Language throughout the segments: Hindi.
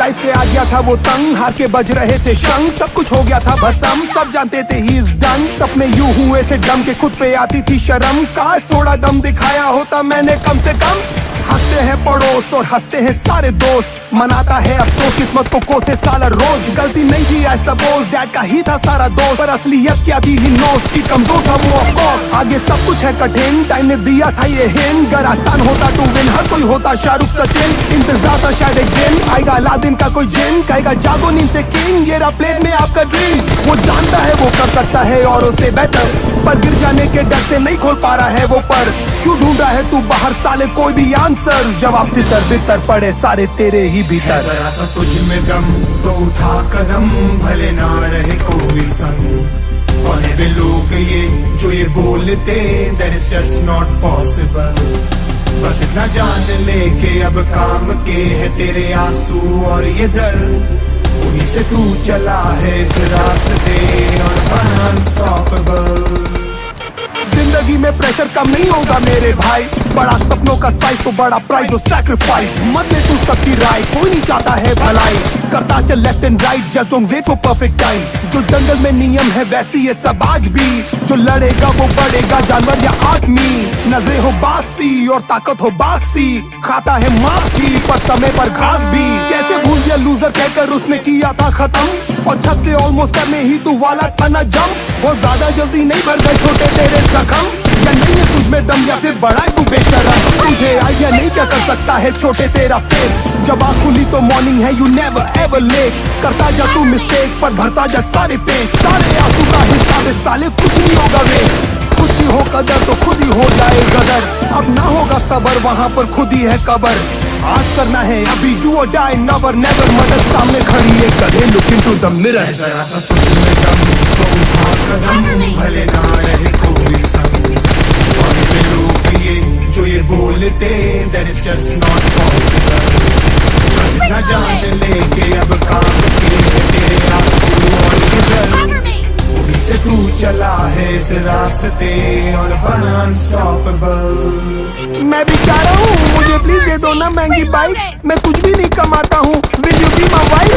लाइफ से आ गया था वो तंग, हार के बज रहे थे शंख, सब कुछ हो गया था भस्म, सब जानते थे ही इज डन। सपने यूं हुए थे डम के खुद पे आती थी शर्म, काश थोड़ा दम दिखाया होता मैंने कम से कम। हंसते हैं पड़ोस और हंसते हैं सारे दोस्त, मनाता है अफसोस किस्मत को कोसे साला रोज। गलती नहीं थी आई सपोज, डैड का ही था सारा दोस्त, पर असलियत क्या थी ही नोस की कमजोर था वो ऑफ कोर्स। आगे सब कुछ है कठिन, टाइम ने दिया था ये हिंट, अगर आसान होता टू विन हर कोई होता शाहरुख सचिन। इंतजार था शायद एक दिन आएगा अलादीन का कोई जिन, कहेगा जागो नींद से किंग, ये रहा प्लेट में आपका ड्रीम। वो जानता है वो कर सकता है औरों से बेहतर, पर गिर जाने के डर से नहीं खोल पा रहा है वो पर। क्यों ढूंढ रहा है तू बाहर साले कोई भी आंसर, जवाब तितर बितर पड़े सारे तेरे ही भीतर। जरा सा तुझ में दम तो उठा कदम, भले ना रहे कोई संग। कौन है वे लोग ये जो ये बोलते, that is just not possible। बस इतना जान ले के अब काम के है तेरे आंसू और ये दर्द, उन्हीं से तू चला है इस रास्ते और अनस्टॉपेबल। जिंदगी में प्रेशर कम नहीं होगा मेरे भाई, बड़ा सपनों का साइज तो बड़ा प्राइस और सैक्रिफाइस। मत ले तू सबकी राय, कोई नहीं चाहता है भलाई, करता चल left and right, just don't wait for perfect time. जो जंगल में नियम है वैसी ये सब आज भी, जो लड़ेगा वो बढ़ेगा जानवर या आदमी। नजरें हो बासी और ताकत हो बाक्सी, खाता है मांस की पर समय पर घास भी। कैसे भूल गया लूजर कहकर उसने किया था खत्म, और छत से ऑलमोस्ट करने ही तू वाला था ना जम। वो ज्यादा जल्दी नहीं भर गए छोटे तेरे जख्म, या नहीं है तुझ में दम या फिर बड़ा है तू बेशरम। तुझे आइडिया नहीं क्या कर सकता है छोटे तेरा फेथ, जब आँख खुली तो मॉर्निंग है यू नेवर एवर लेट। करता जा तू मिस्टेक पर भरता जा सारे पेज, सारे आंसू का हिसाब साले कुछ नहीं होगा वेस्ट। खुद की हो कदर तो खुद ही हो जाए गदर, अब ना होगा सबर वहाँ पर खुद ही है कबर। आज करना है अभी डू और डाई नेवर नेवर, मदद सामने खड़ी है गधे लुक इनटू द मिरर। जरा सा तुझ में दम तो उठा कदम, भले ना रहे कोई संग। कौन है वे लोग ये जो ये बोलते, that is just not possible। बस इतना जान ले के अब काम के है तेरे आंसू और ये दर्द, उन्हीं से तू चला है इस रास्ते और बना अनस्टॉपेबल। मैं भी चाह रहा हूँ मुझे प्लीज दे दो ना महंगी बाइक, मैं कुछ भी नहीं कमाता हूँ, will you be my wife.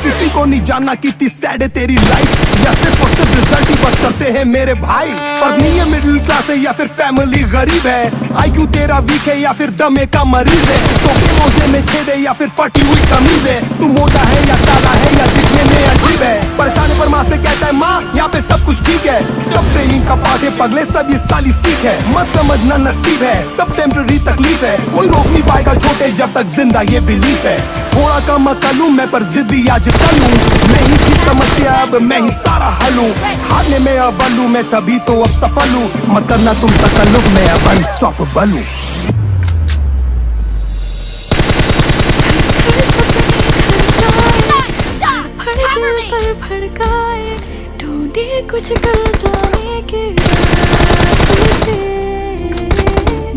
किसी को नहीं जानना कितनी सैड है तेरी लाइफ, या सिर्फ और सिर्फ रिजल्ट ही बस चलते हैं मेरे भाई। पर नहीं है मिडिल क्लास है या फिर फैमिली गरीब है, आईक्यू तेरा वीक है या फिर दमे का मरीज है, सोके मोजे में छेद है या फिर फटी हुई कमीज है। तू मोटा है या काला है या दिखने में अजीब है, परेशान पर माँ से कहता है माँ यहाँ पे सब कुछ ठीक है। सब ट्रेनिंग का पार्ट है पगले, सब ये साली सीख है, मत समझना नसीब है, सब टेम्पररी तकलीफ है। कोई रोक नहीं पाएगा छोटे जब तक जिंदा ये बिलीफ है। थोड़ा कम अकल हूँ मैं पर जिद्दी आज कल हूँ, नहीं थी समस्या अब मैं ही सारा हल हूँ। हारने में अव्वल हूँ मैं तभी तो अब सफल हूँ, मत करना तुम तकल्लुफ मैं अब अनस्टॉपेबल हूँ। भड़काए ढूंढे कुछ कर जाने के रास्ते,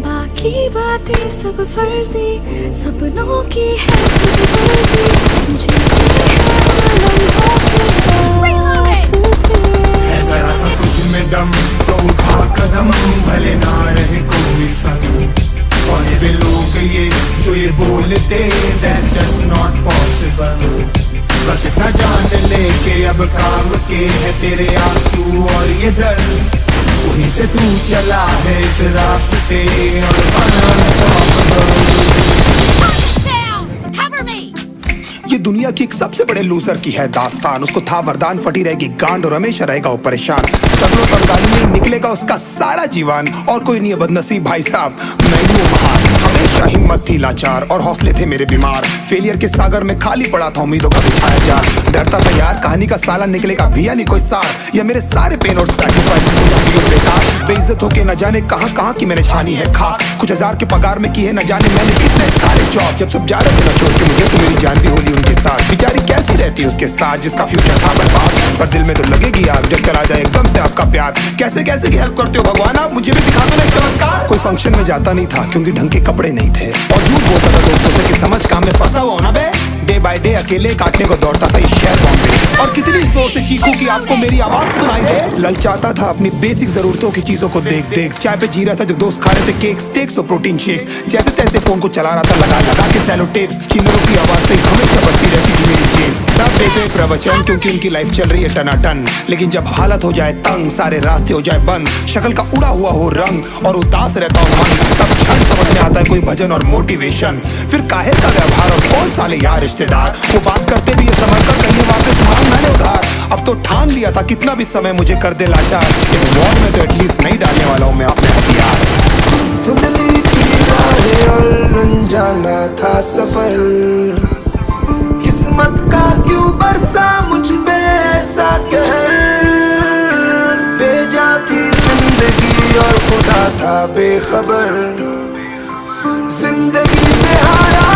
बाकी बातें सब फर्जी सपनों की है खुद मर्जी, जरा सा तुझ में दम तो उठा कदम, भले ना रहे कोई संग। कौन है वे लोग ये जो ये बोलते, that is just not possible। बस इतना जान ले के अब काम के है तेरे आंसू और ये दर्द, उन्हीं से तू चला है इस रास्ते और बना अनस्टॉपेबल। ये दुनिया की एक सबसे बड़े लूजर की है दास्तान, उसको था वरदान फटी रहेगी गांड और हमेशा रहेगा वो परेशान। स्ट्रगलों बंगाली में निकलेगा उसका सारा जीवन, और कोई नहीं है बदनसीब भाई साहब मैं ही हूँ महान। हमेशा हिम्मत थी लाचार और हौसले थे मेरे बीमार, फेलियर के सागर में खाली पड़ा था उम्मीदों का बिछाया जाल। डरता था यार कहानी का साला निकलेगा भी या नहीं कोई सार, या मेरे सारे पेन और सैक्रिफाइस हो जाएंगे बेकार। बेइज्जत होके न जाने कहाँ की मैंने छानी है खाक, कुछ हजार के पगार में की है न जाने मैंने कितने सारे जॉब। जब सब जा रहे थे न छोड़ के मुझे, तो मेरी जान भी होली उनके साथ। बेचारी कैसी रहती उसके साथ जिसका फ्यूचर था बर्बाद, पर दिल में तो लगेगी आग जब चला जाए एकदम से आपका प्यार। कैसे कैसे की हेल्प करते हो भगवान आप, मुझे भी दिखा दो ना चमत्कार। कोई फंक्शन में जाता नहीं था क्योंकि ढंग के कपड़े नहीं थे, और झूठ बोलता था दोस्तों से कि समझ काम में फंसा हुआ ना बे। डे बाय डे अकेले काटने को दौड़ता था इस शहर बॉम्बे। और कितनी जोर से चीखूं कि आपको मेरी आवाज सुनाई दे। ललचाता था अपनी बेसिक जरूरतों की चीजों को देख देख। चाय पे जी रहा था जब दोस्त खा रहे थे केक स्टेक्स और प्रोटीन शेक्स। जैसे तैसे फोन को चला रहा था लगा लगा के सेलो टेप्स। चिल्लरों की आवाज से हमेशा बजती रहती थी मेरी जेब। सब देते प्रवचन क्योंकि उनकी लाइफ चल रही है टनाटन। लेकिन जब हालत हो जाए तंग, सारे रास्ते हो जाए बंद, शक्ल का उड़ा हुआ हो रंग और उदास रहता हो मन, तब क्षण समझ में आता है कोई भजन और मोटिवेशन। फिर काहे का व्यवहार और कौन साले यार रिश्तेदार, वो बात करते भी ये समझ कर कहीं वापस मांग मैंने उधार। अब तो ठान लिया था कितना भी समय मुझे कर दे लाचार, इस वॉर में तो एटलीस्ट नहीं डालने वाला हूँ मैं अपने हथियार। धुंधली थी राहें और अनजाना था सफर, किस्मत का क्यों बरसा मुझ पे ऐसा कहर। भेजा थी जिंदगी और खुदा था बेखबर, जिंदगी से हारा